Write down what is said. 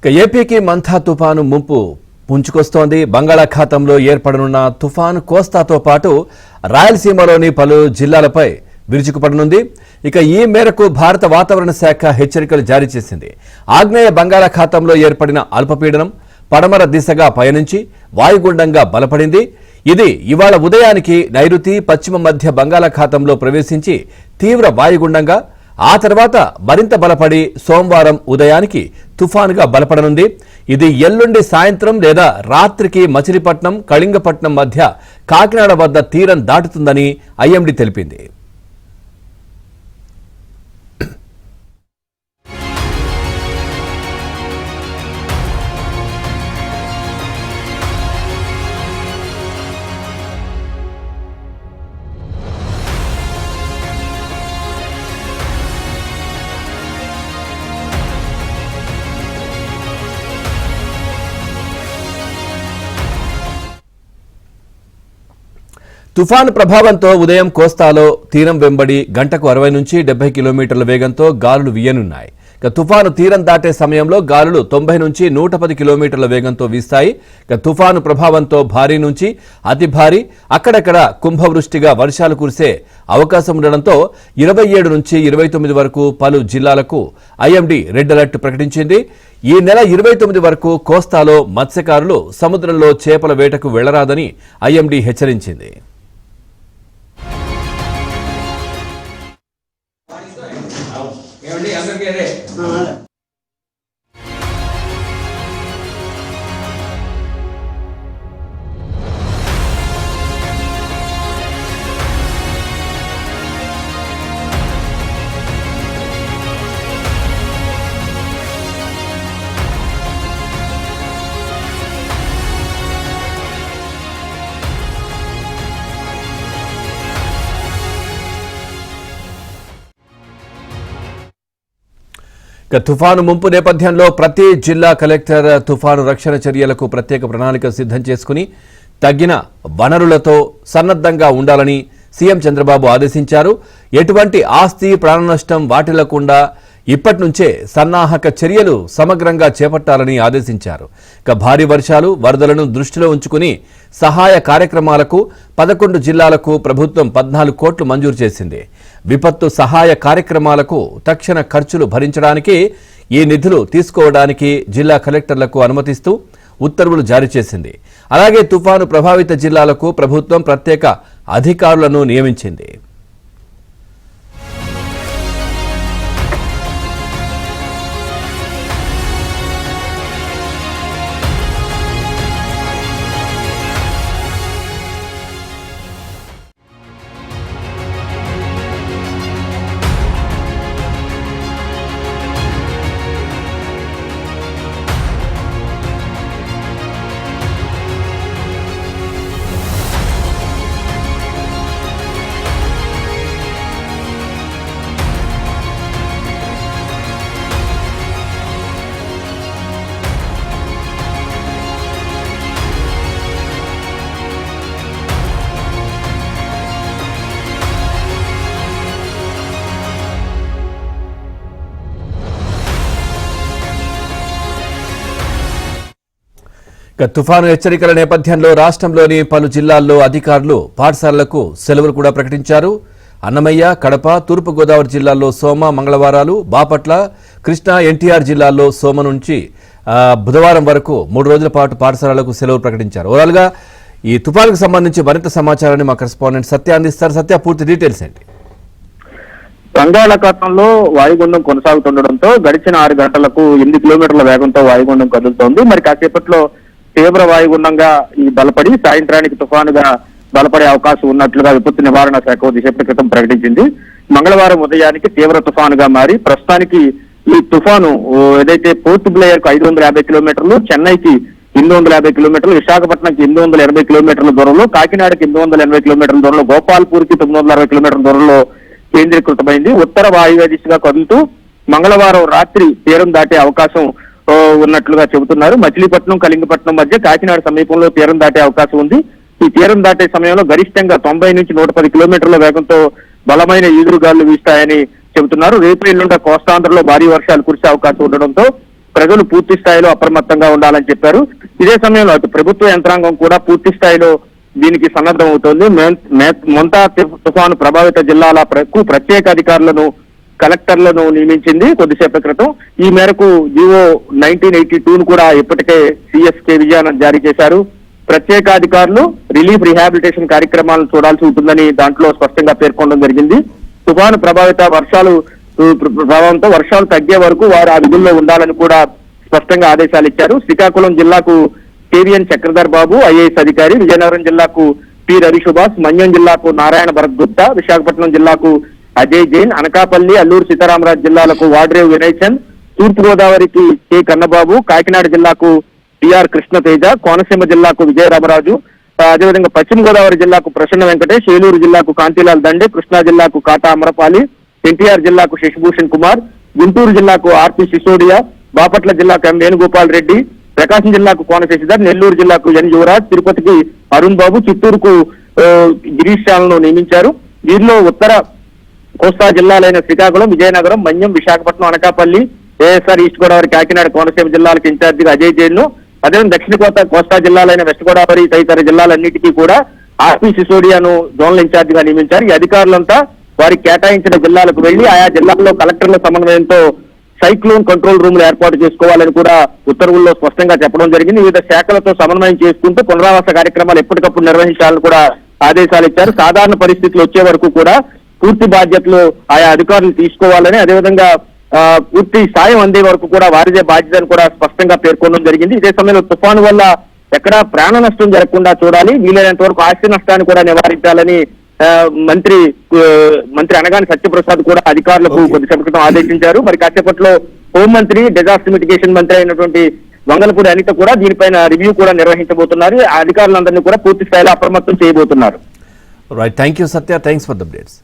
ఏపీకి మంథా తుఫాను ముంపు పుంజుకొస్తోంది. బంగాళాఖాతంలో ఏర్పడనున్న తుఫాను కోస్తాతో పాటు రాయలసీమలోని పలు జిల్లాలపై విరుచుకుపడనుంది. ఈ మేరకు భారత వాతావరణ శాఖ హెచ్చరికలు జారీ చేసింది. ఆగ్నేయ బంగాళాఖాతంలో ఏర్పడిన అల్పపీడనం పడమర దిశగా పయనించి వాయుగుండంగా బలపడింది. ఇది ఇవాళ ఉదయానికి నైరుతి పశ్చిమ మధ్య బంగాళాఖాతంలో ప్రవేశించి తీవ్ర వాయుగుండంగా ఆ తర్వాత మరింత బలపడి సోమవారం ఉదయానికి తుఫానుగా బలపడనుంది. ఇది ఎల్లుండి సాయంత్రం లేదా రాత్రికి మచిలీపట్నం, కళింగపట్నం మధ్య కాకినాడ వద్ద తీరం దాటుతుందని ఐఎండీ తెలిపింది. తుఫాను ప్రభావంతో ఉదయం కోస్తాలో తీరం వెంబడి గంటకు 60 నుంచి 70 కిలోమీటర్ల వేగంతో గాలులు వీయనున్నాయి. తుఫాను తీరం దాటే సమయంలో గాలులు 90 నుంచి 110 కిలోమీటర్ల వేగంతో వీస్తాయి. తుఫాను ప్రభావంతో భారీ నుంచి అతి భారీ, అక్కడక్కడ కుంభవృష్టిగా వర్షాలు కురిసే అవకాశం ఉండడంతో 27 నుంచి 29 వరకు పలు జిల్లాలకు ఐఎండీ రెడ్ అలర్ట్ ప్రకటించింది. ఈ నెల 29 వరకు కోస్తాలో మత్స్యకారులు సముద్రంలో చేపల వేటకు వెళ్లరాదని ఐఎండీ హెచ్చరించింది. తుఫాను ముంపు నేపథ్యంలో ప్రతి జిల్లా కలెక్టర్ తుఫాను రక్షణ చర్యలకు ప్రత్యేక ప్రణాళిక సిద్ధం చేసుకుని తగ్గిన వనరులతో సన్నద్ధంగా ఉండాలని సీఎం చంద్రబాబు ఆదేశించారు. ఎటువంటి ఆస్తి ప్రాణ నష్టం వాటిల్లకుండా ఇప్పటి నుంచే సన్నాహక చర్యలు సమగ్రంగా చేపట్టాలని ఆదేశించారు. భారీ వర్షాలు, వరదలను దృష్టిలో ఉంచుకుని సహాయ కార్యక్రమాలకు 11 జిల్లాలకు ప్రభుత్వం 14 కోట్లు మంజూరు చేసింది. విపత్తు సహాయ కార్యక్రమాలకు తక్షణ ఖర్చులు భరించడానికి ఈ నిధులు తీసుకోవడానికి జిల్లా కలెక్టర్లకు అనుమతిస్తూ ఉత్తర్వులు జారీ చేసింది. అలాగే తుఫాను ప్రభావిత జిల్లాలకు ప్రభుత్వం ప్రత్యేక అధికారులను నియమించింది. తుఫాను హెచ్చరికల నేపథ్యంలో రాష్ట్రంలోని పలు జిల్లాల్లో అధికారులు పాఠశాలలకు సెలవులు కూడా ప్రకటించారు. అన్నమయ్య, కడప, తూర్పుగోదావరి జిల్లాల్లో సోమ, మంగళవారాలు, బాపట్ల, కృష్ణా, ఎన్టీఆర్ జిల్లాల్లో సోమ నుంచి బుధవారం వరకు 3 రోజుల పాటు పాఠశాలలకు సెలవులు ప్రకటించారు. ఓవరాల్గా ఈ తుఫానుకు సంబంధించి మరింత సమాచారాన్ని మా కరెస్పాండెంట్ సత్య అందిస్తారు. సత్య, పూర్తి డీటెయిల్స్ ఏంటి? బంగాళాఖాతంలో వాయుగుండం కొనసాగుతుండడంతో గడిచిన 6 గంటలకు 8 కిలోమీటర్ల వేగంతో వాయుగుండం కదులుతోంది. మరి కాసేపట్లో తీవ్ర వాయుగుండంగా ఈ బలపడి సాయంత్రానికి తుఫానుగా బలపడే అవకాశం ఉన్నట్లుగా విపత్తు నివారణ శాఖ కొద్దిసేపటి క్రితం ప్రకటించింది. మంగళవారం ఉదయానికి తీవ్ర తుఫానుగా మారి ప్రస్తుతానికి ఈ తుఫాను ఏదైతే పోర్ట్ బ్లేయర్ కు 550 కిలోమీటర్లు, చెన్నైకి 850 కిలోమీటర్లు, విశాఖపట్నంకి 880 కిలోమీటర్ల దూరంలో, కాకినాడకి 880 కిలోమీటర్ల దూరంలో, గోపాల్పూర్ కి 960 కిలోమీటర్ల దూరంలో కేంద్రీకృతమైంది. ఉత్తర వాయువ్య దిశగా కదులుతూ మంగళవారం రాత్రి తీరం దాటే అవకాశం ఉన్నట్లుగా చెబుతున్నారు. మచిలీపట్నం, కళింగపట్నం మధ్య కాకినాడ సమీపంలో తీరం దాటే అవకాశం ఉంది. ఈ తీరం దాటే సమయంలో గరిష్టంగా 90 నుంచి 110 కిలోమీటర్ల వేగంతో బలమైన ఈదురుగాలు వీస్తాయని చెబుతున్నారు. రేపు ఎల్లుండ కోస్తాంధ్రలో భారీ వర్షాలు కురిసే అవకాశం ఉండడంతో ప్రజలు పూర్తి స్థాయిలో అప్రమత్తంగా ఉండాలని చెప్పారు. ఇదే సమయంలో అటు ప్రభుత్వ యంత్రాంగం కూడా పూర్తి స్థాయిలో దీనికి సన్నద్ధం అవుతోంది. మొంతా తుఫాను ప్రభావిత జిల్లాలకు ప్రత్యేక అధికారులను కలెక్టర్లను నియమించింది కొద్దిసేపటి క్రితం. ఈ మేరకు జీవో 1982ను కూడా ఇప్పటికే సిఎస్కే విజయానంద్ జారీ చేశారు. ప్రత్యేక అధికారులు రిలీఫ్ రిహాబిలిటేషన్ కార్యక్రమాలను చూడాల్సి ఉంటుందని దాంట్లో స్పష్టంగా పేర్కొనడం జరిగింది. తుఫాను ప్రభావిత ప్రభావంతో వర్షాలు తగ్గే వరకు వారు ఆ విధుల్లో ఉండాలని కూడా స్పష్టంగా ఆదేశాలు ఇచ్చారు. శ్రీకాకుళం జిల్లాకు కేవీఎన్ చక్రధర్ బాబు ఐఏఎస్ అధికారి, విజయనగరం జిల్లాకు పి రవి సుభాష్, మన్యం జిల్లాకు నారాయణ భరత్ గుప్తా, విశాఖపట్నం జిల్లాకు అజయ్ జైన్, అనకాపల్లి అల్లూరు సీతారామరాజు జిల్లాలకు వాడ్రేవ్ వినయ్ చంద్, తూర్పు గోదావరికి కె కన్నబాబు, కాకినాడ జిల్లాకు టిఆర్ కృష్ణతేజ, కోనసీమ జిల్లాకు విజయరామరాజు, అదేవిధంగా పశ్చిమ గోదావరి జిల్లాకు ప్రసన్న వెంకటేష్, ఏలూరు జిల్లాకు కాంతిలాల్ దండే, కృష్ణా జిల్లాకు కాటా అమరపాలి, ఎన్టీఆర్ జిల్లాకు శశిభూషణ్ కుమార్, గుంటూరు జిల్లాకు ఆర్పి సిసోడియా, బాపట్ల జిల్లాకు ఎం వేణుగోపాల్ రెడ్డి, ప్రకాశం జిల్లాకు కోన శశిధర్, నెల్లూరు జిల్లాకు ఎన్ యువరాజ్, తిరుపతికి అరుణ్ బాబు, చిత్తూరుకు గిరీష్ చాలను నియమించారు. వీరిలో ఉత్తర కోస్తా జిల్లాలైన శ్రీకాకుళం, విజయనగరం, మన్యం, విశాఖపట్నం, అనకాపల్లి, ఏఎస్ఆర్ ఈస్ట్ గోదావరి, కాకినాడ, కోనసీమ జిల్లాలకు ఇన్ఛార్జిగా అజయ్ జైన్, అదేవిధంగా దక్షిణ కోస్తా జిల్లాలైన వెస్ట్ గోదావరి తదితర జిల్లాలన్నిటికీ కూడా ఆర్పి సిసోడియాను జోనల్ ఇన్ఛార్జిగా నియమించారు. ఈ అధికారులంతా వారికి కేటాయించిన జిల్లాలకు వెళ్లి ఆయా జిల్లాల్లో కలెక్టర్ల సమన్వయంతో సైక్లోన్ కంట్రోల్ రూమ్లు ఏర్పాటు చేసుకోవాలని కూడా ఉత్తర్వుల్లో స్పష్టంగా చెప్పడం జరిగింది. వివిధ శాఖలతో సమన్వయం చేసుకుంటూ పునరావాస కార్యక్రమాలు ఎప్పటికప్పుడు నిర్వహించాలని కూడా ఆదేశాలు ఇచ్చారు. సాధారణ పరిస్థితులు వచ్చే వరకు కూడా పూర్తి బాధ్యతలు ఆయా అధికారులు తీసుకోవాలని, అదేవిధంగా పూర్తి సాయం అందే వరకు కూడా వారిదే బాధ్యతను కూడా స్పష్టంగా పేర్కొనడం జరిగింది. ఇదే సమయంలో తుఫాను వల్ల ఎక్కడా ప్రాణ నష్టం జరగకుండా చూడాలి, వీలైనంత వరకు ఆస్తి నష్టాన్ని కూడా నివారించాలని మంత్రి అనగాని సత్యప్రసాద్ కూడా అధికారులకు కొద్దిసేపటి క్రితం ఆదేశించారు. మరి కాసేపట్లో హోంమంత్రి, డిజాస్టర్ మిటిగేషన్ మంత్రి అయినటువంటి వంగలపూడి అనిత కూడా దీనిపైన రివ్యూ కూడా నిర్వహించబోతున్నారు. ఆ అధికారులందరినీ కూడా పూర్తి స్థాయిలో అప్రమత్తం చేయబోతున్నారు. Right, thank you Satya, thanks for the updates.